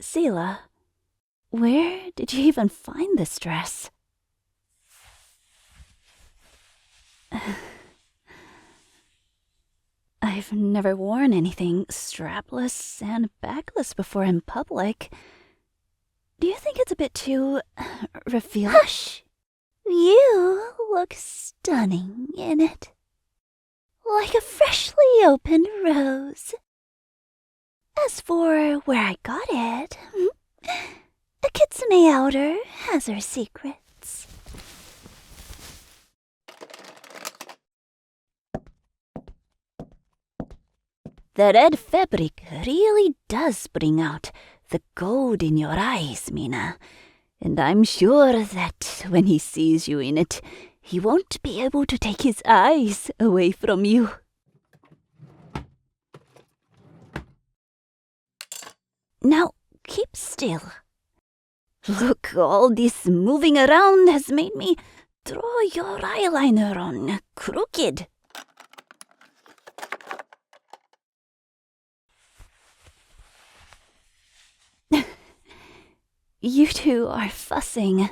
Cela, where did you even find this dress? I've never worn anything strapless and backless before in public. Do you think it's a bit too revealing? Hush! You look stunning in it. Like a freshly opened rose. As for where I got it, a kitsune outer has her secrets. The red fabric really does bring out the gold in your eyes, Mina. And I'm sure that when he sees you in it, he won't be able to take his eyes away from you. Now, keep still. Look, all this moving around has made me draw your eyeliner on crooked. You two are fussing.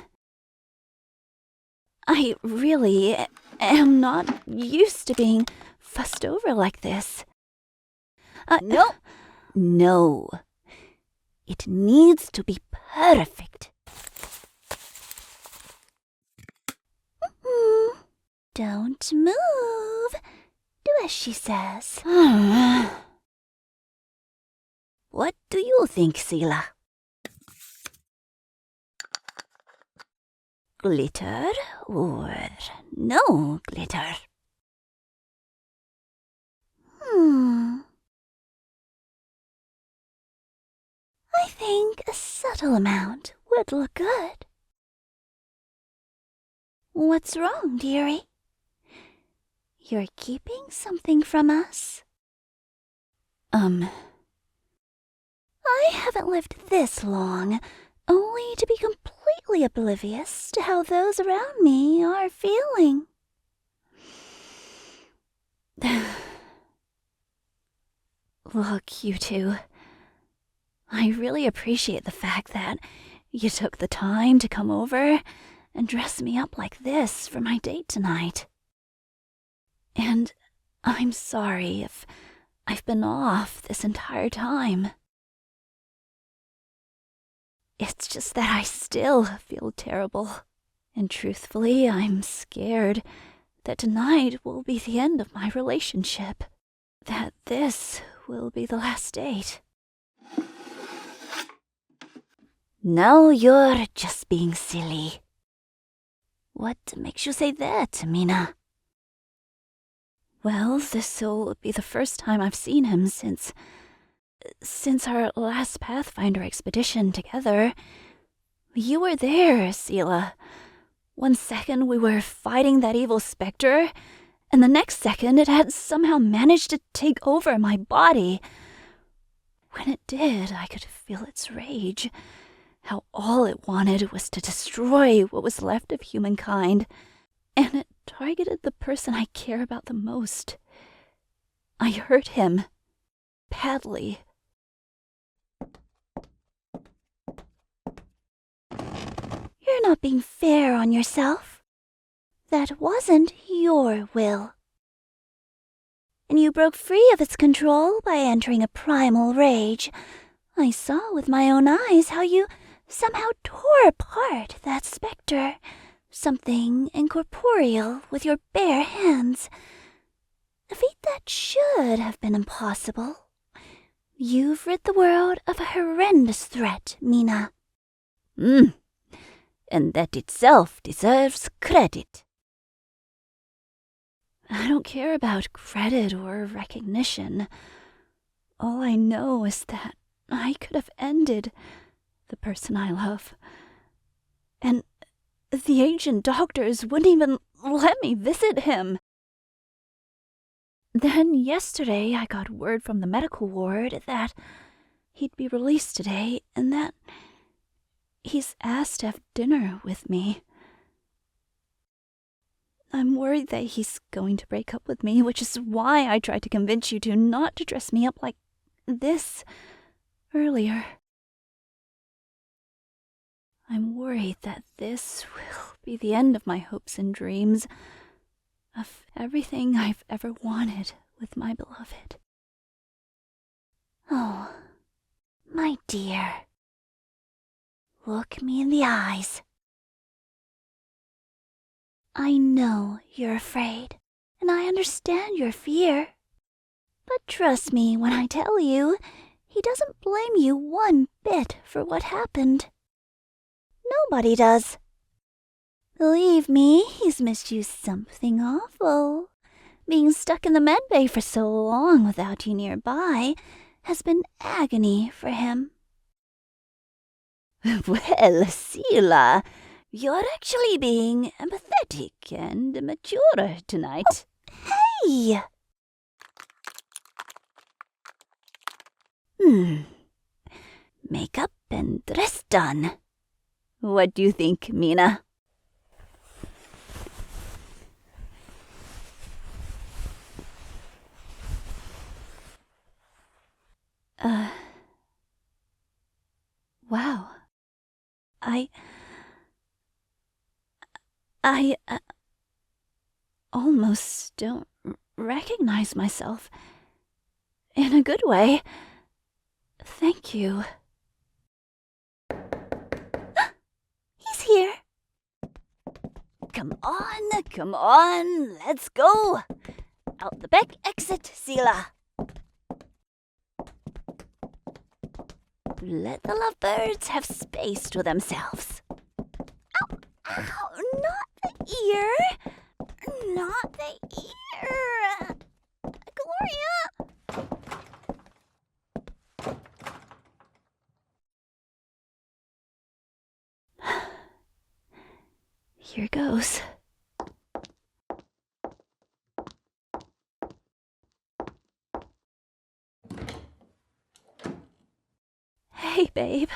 I really am not used to being fussed over like this. No. No. It needs to be perfect. Don't move. Do as she says. What do you think, Cela? Glitter or no glitter? I think a subtle amount would look good. What's wrong, dearie? You're keeping something from us? I haven't lived this long, only to be completely oblivious to how those around me are feeling. Look, you two. I really appreciate the fact that you took the time to come over and dress me up like this for my date tonight. And I'm sorry if I've been off this entire time. It's just that I still feel terrible. And truthfully, I'm scared that tonight will be the end of my relationship. That this will be the last date. Now you're just being silly. What makes you say that, Mina? Well, this will be the first time I've seen him since our last Pathfinder expedition together. You were there, Cela. One second we were fighting that evil spectre, and the next second it had somehow managed to take over my body. When it did, I could feel its rage. How all it wanted was to destroy what was left of humankind, and it targeted the person I care about the most. I hurt him. Badly. You're not being fair on yourself. That wasn't your will. And you broke free of its control by entering a primal rage. I saw with my own eyes how you somehow tore apart that spectre, something incorporeal, with your bare hands. A feat that should have been impossible. You've rid the world of a horrendous threat, Mina. And that itself deserves credit. I don't care about credit or recognition. All I know is that I could have ended the person I love. And the ancient doctors wouldn't even let me visit him. Then yesterday I got word from the medical ward that he'd be released today and that he's asked to have dinner with me. I'm worried that he's going to break up with me, which is why I tried to convince you two not to dress me up like this earlier. I'm worried that this will be the end of my hopes and dreams, of everything I've ever wanted with my beloved. Oh, my dear. Look me in the eyes. I know you're afraid, and I understand your fear. But trust me when I tell you, he doesn't blame you one bit for what happened. Nobody does. Believe me, he's missed you something awful. Being stuck in the medbay for so long without you nearby has been agony for him. Well, Cela, you're actually being empathetic and mature tonight. Hey! Makeup and dress done. What do you think, Mina? Wow. I almost don't recognize myself. In a good way. Thank you. He's here. Come on, let's go. Out the back exit, Cela. Let the lovebirds have space to themselves. Ow, not the ear. Not the ear. Gloria. Here goes. Hey, babe.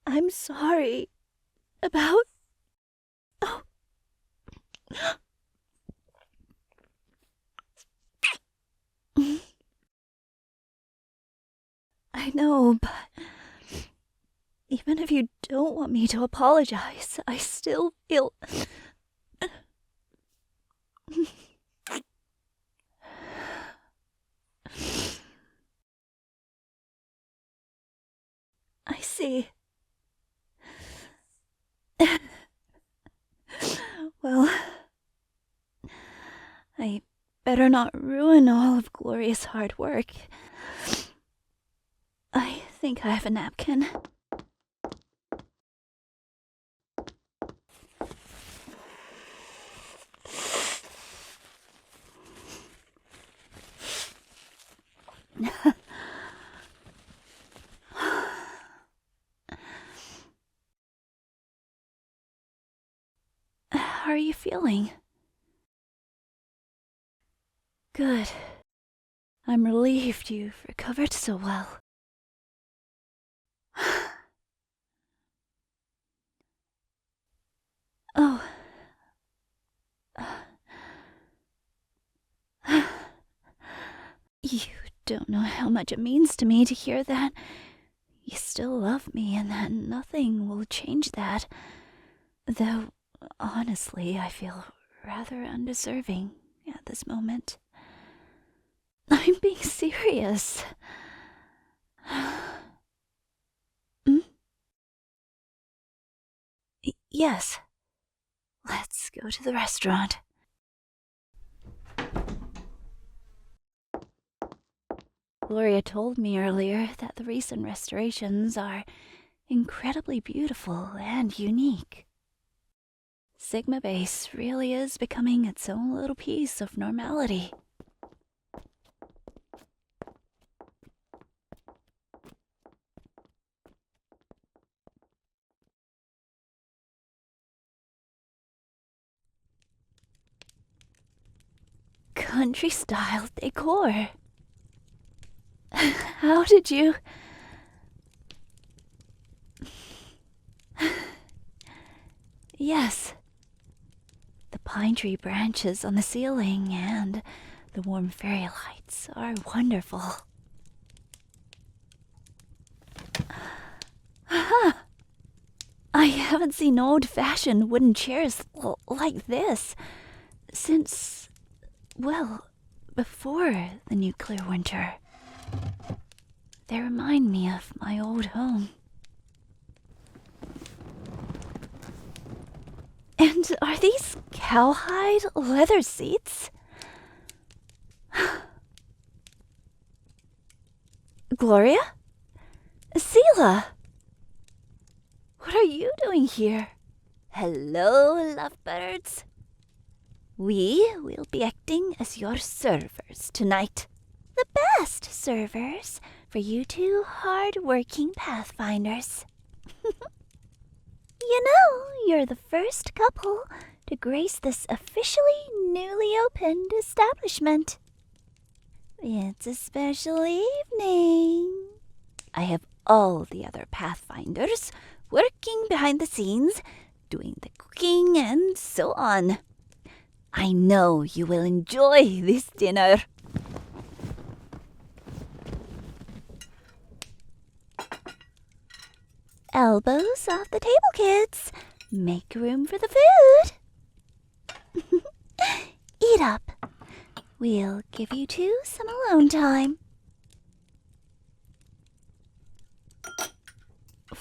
I'm sorry about... Oh. I know, but even if you don't want me to apologize, I still feel... I see. Well, I better not ruin all of Gloria's hard work. I think I have a napkin. How are you feeling? Good. I'm relieved you've recovered so well. Oh. You don't know how much it means to me to hear that you still love me and that nothing will change that. Though, honestly, I feel rather undeserving at this moment. I'm being serious. Yes. Let's go to the restaurant. Gloria told me earlier that the recent restorations are incredibly beautiful and unique. Sigma Base really is becoming its own little piece of normality. Country-style decor. How did you... Yes. The pine tree branches on the ceiling and The warm fairy lights are wonderful. Aha! I haven't seen old-fashioned wooden chairs like this since, well, before the nuclear winter. They remind me of my old home. And are these cowhide leather seats? Gloria? Cela! What are you doing here? Hello, lovebirds. We will be acting as your servers tonight. The best servers for you two hard-working Pathfinders. You know, you're the first couple to grace this officially newly opened establishment. It's a special evening. I have all the other Pathfinders working behind the scenes, doing the cooking and so on. I know you will enjoy this dinner. Elbows off the table, kids. Make room for the food. Eat up. We'll give you two some alone time.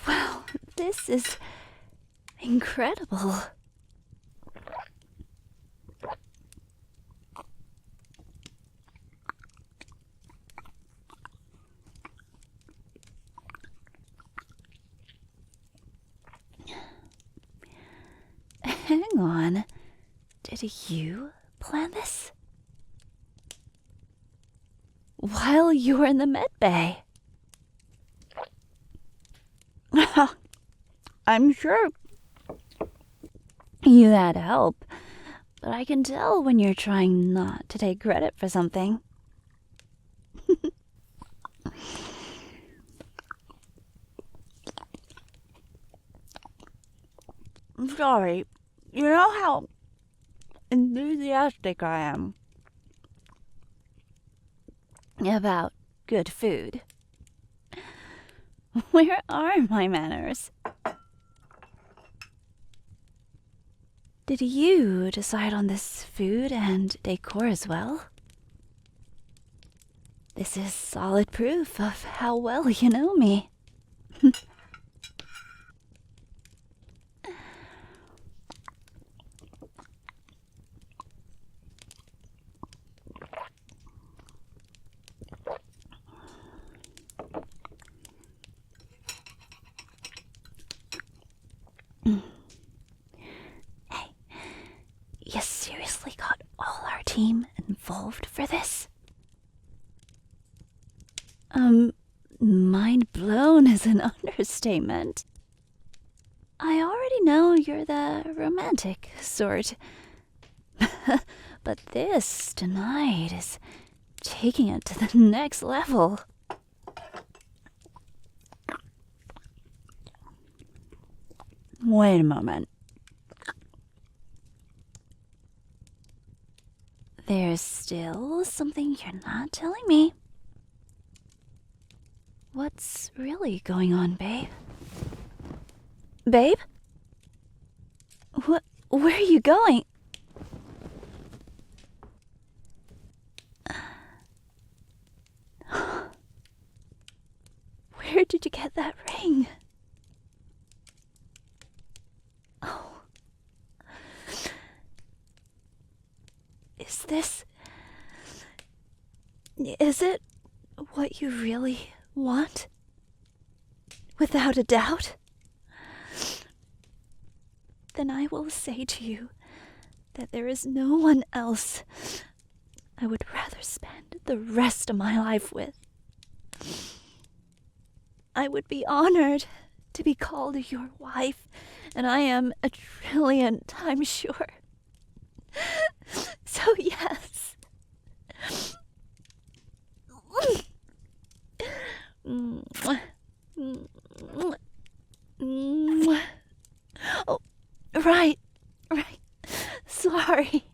Wow, this is incredible. Hang on. Did you plan this? While you were in the med bay? I'm sure you had help, but I can tell when you're trying not to take credit for something. I'm sorry. You know how enthusiastic I am about good food. Where are my manners? Did you decide on this food and decor as well? This is solid proof of how well you know me. Hey, you seriously got all our team involved for this? Mind blown is an understatement. I already know you're the romantic sort. But this tonight is taking it to the next level. Wait a moment. There's still something you're not telling me. What's really going on, babe? Babe? Where are you going? Where did you get that ring? Oh. Is it what you really want? Without a doubt? Then I will say to you that there is no one else I would rather spend the rest of my life with. I would be honored to be called your wife, and I am 1,000,000,000,000 times sure. So yes. Oh, right. Sorry.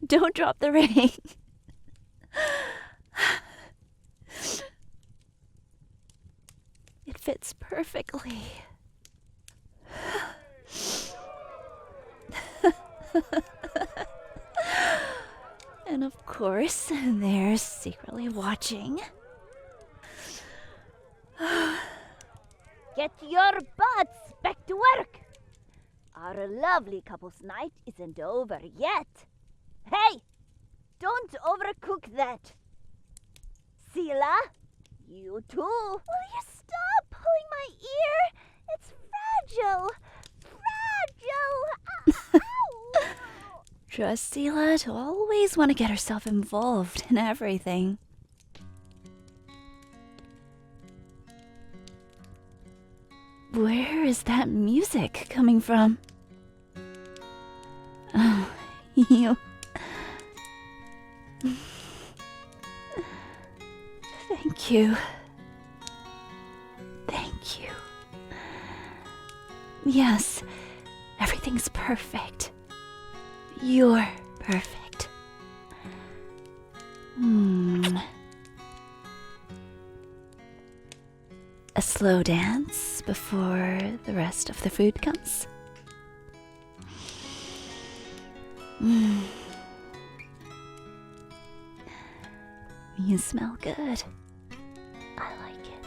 Don't drop the ring. It fits perfectly. And of course, they're secretly watching. Get your butts back to work! Our lovely couple's night isn't over yet. Hey! Don't overcook that! Cela, you too! Will you stop pulling my ear? It's fragile! Fragile! Ow! Trust Cela to always want to get herself involved in everything. Where is that music coming from? Oh, you... Thank you. Thank you. Yes, everything's perfect. You're perfect. A slow dance before the rest of the food comes. You smell good. I like it.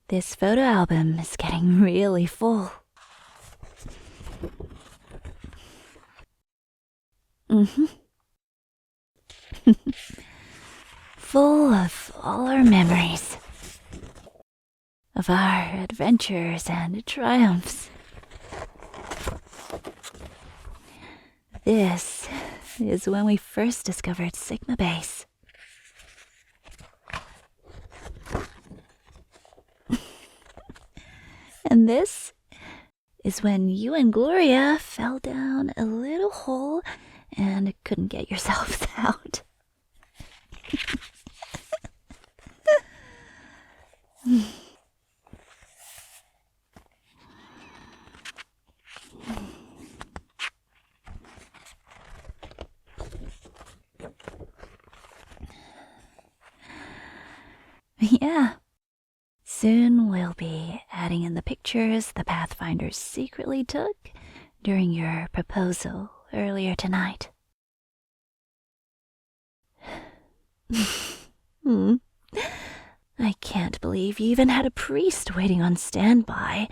This photo album is getting really full. Full of all our memories. Of our adventures and triumphs. This is when we first discovered Sigma Base. And this is when you and Gloria fell down a little hole and couldn't get yourselves out. Yeah. Soon we'll be adding in the pictures the Pathfinders secretly took during your proposal earlier tonight. I can't believe you even had a priest waiting on standby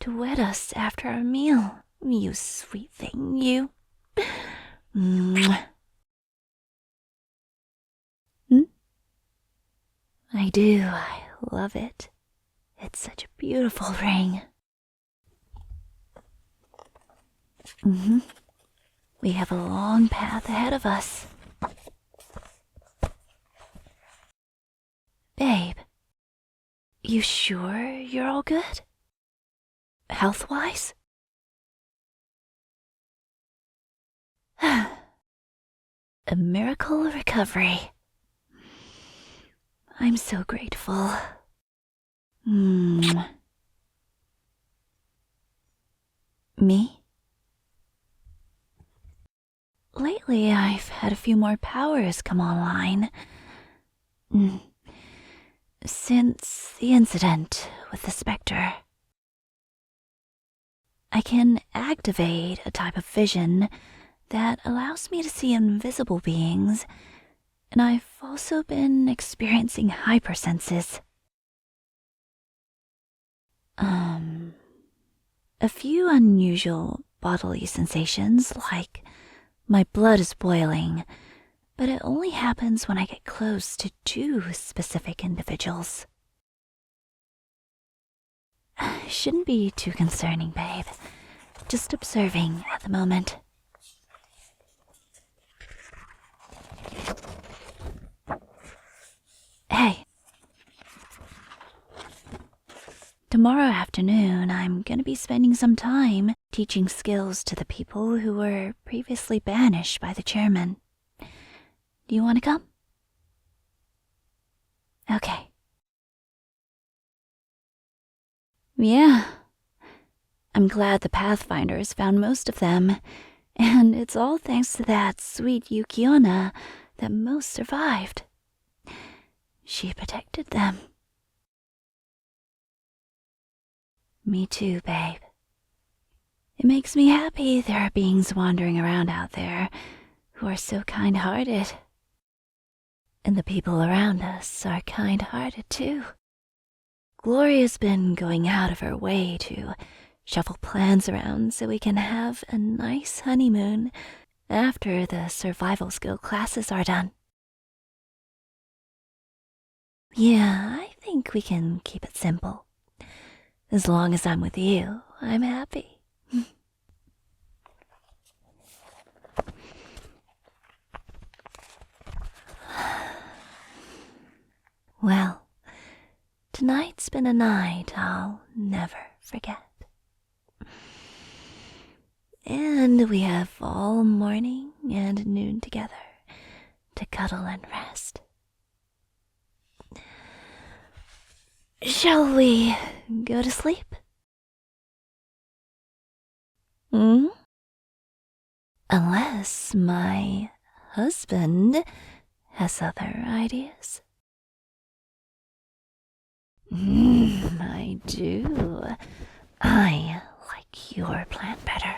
to wed us after our meal, you sweet thing, you. I do. I love it. It's such a beautiful ring. We have a long path ahead of us. Babe, you sure you're all good? Health-wise? A miracle recovery. I'm so grateful. Me? Lately, I've had a few more powers come online. Since the incident with the spectre. I can activate a type of vision that allows me to see invisible beings, and I've also been experiencing hypersenses. A few unusual bodily sensations, like my blood is boiling, but it only happens when I get close to two specific individuals. Shouldn't be too concerning, babe. Just observing at the moment. tomorrow afternoon, I'm gonna be spending some time teaching skills to the people who were previously banished by the chairman. Do you want to come? Okay. Yeah. I'm glad the Pathfinders found most of them, and it's all thanks to that sweet Yukiona that most survived. She protected them. Me too, babe. It makes me happy there are beings wandering around out there who are so kind-hearted. And the people around us are kind-hearted too. Gloria's been going out of her way to shuffle plans around so we can have a nice honeymoon after the survival skill classes are done. Yeah, I think we can keep it simple. As long as I'm with you, I'm happy. Well, tonight's been a night I'll never forget. And we have all morning and noon together to cuddle and rest. Shall we go to sleep? Unless my husband has other ideas. I do. I like your plan better.